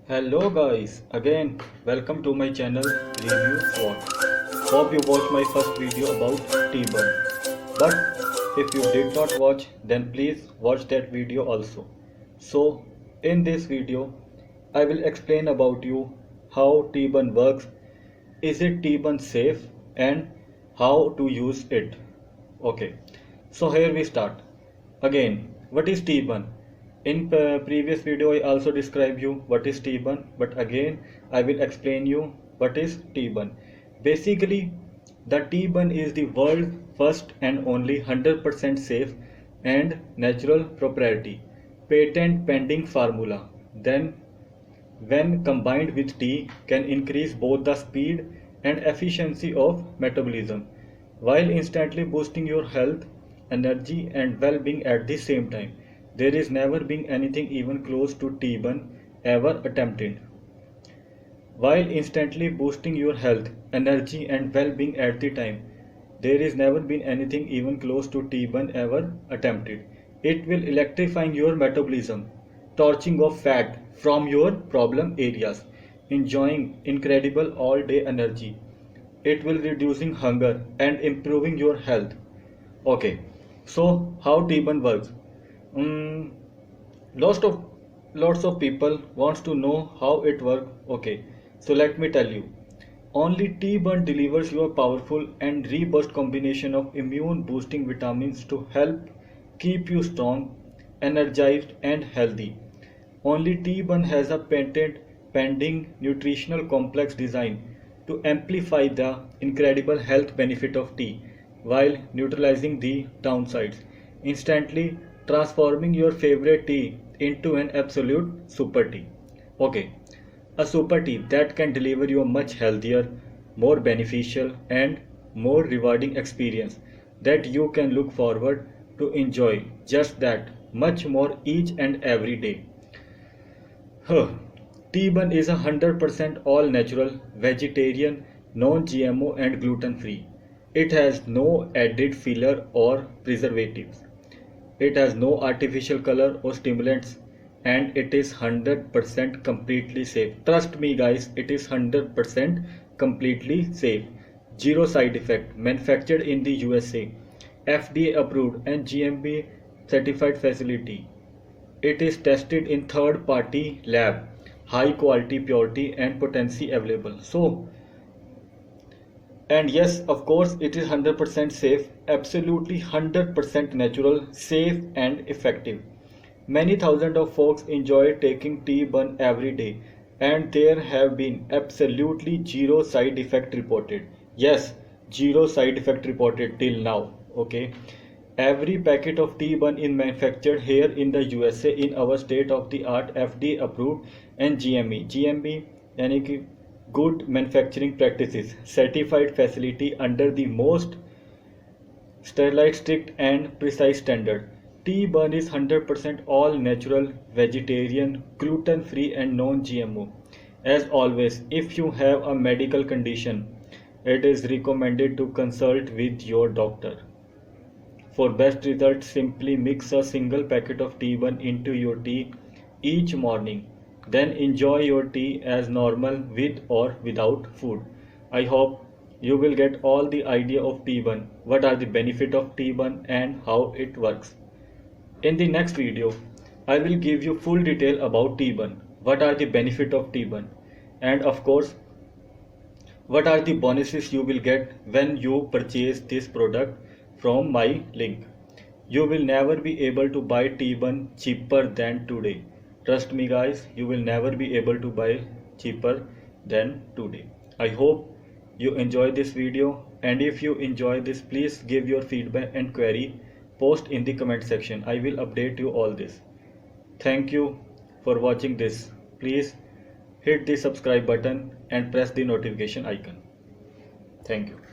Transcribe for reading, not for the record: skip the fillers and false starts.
Hello guys, again welcome to my channel Review Swot. Hope you watched my first video about T-burn. But if you did not watch, then please watch that video also. So in this video, I will explain about you how T-burn works, is it T-burn safe, and how to use it. Okay, so here we start. Again, what is T-burn? In previous video I also described you what is T-burn, but again I will explain you what is T-burn. Basically, the T-burn is the world's first and only 100% safe and natural proprietary patent pending formula. Then when combined with tea can increase both the speed and efficiency of metabolism while instantly boosting your health, energy and well-being at the same time. There is never been anything even close to T-burn ever attempted. While instantly boosting your health, energy and well-being at the time, there is never been anything even close to T-burn ever attempted. It will electrifying your metabolism, torching off fat from your problem areas, enjoying incredible all-day energy. It will reducing hunger and improving your health. Okay, so how T-burn works? Mm, lots of lots of people wants to know how it works. Okay, so let me tell you. Only T-burn delivers your powerful and robust combination of immune boosting vitamins to help keep you strong, energized and healthy. Only T-burn has a patent pending nutritional complex design to amplify the incredible health benefit of tea while neutralizing the downsides, instantly transforming your favorite tea into an absolute super tea. Okay, a super tea that can deliver you a much healthier, more beneficial, and more rewarding experience that you can look forward to enjoy just that much more each and every day. Huh. T-bun is 100% all natural, vegetarian, non-GMO and gluten free. It has no added filler or preservatives. It has no artificial color or stimulants and it is 100% completely safe. Trust me guys, it is 100% completely safe. Zero side effect. Manufactured in the USA. FDA approved and GMP certified facility. It is tested in third party lab. High quality, purity and potency available. So, and yes, of course, it is 100% safe, absolutely 100% natural, safe and effective. Many thousands of folks enjoy taking tea bun every day, and there have been absolutely zero side effect reported. Yes, zero side effect reported till now. Okay. Every packet of tea bun is manufactured here in the USA in our state of the art FDA approved and GME. GMB यानी कि good manufacturing practices certified facility under the most sterile, strict and precise standard. Tea burn is 100% all natural, vegetarian, gluten free and non-GMO. As always, if you have a medical condition, it is recommended to consult with your doctor. For best results, simply mix a single packet of tea burn into your tea each morning. Then enjoy your tea as normal with or without food. I hope you will get all the idea of tea burn, what are the benefit of tea burn and how it works. In the next video, I will give you full detail about tea burn, what are the benefit of tea burn, and of course, what are the bonuses you will get when you purchase this product from my link. You will never be able to buy T-bun cheaper than today. Trust me guys, you will never be able to buy cheaper than today. I hope you enjoy this video, and if you enjoy this, please give your feedback and query post in the comment section. I will update you all this. Thank you for watching this. Please hit the subscribe button and press the notification icon. Thank you.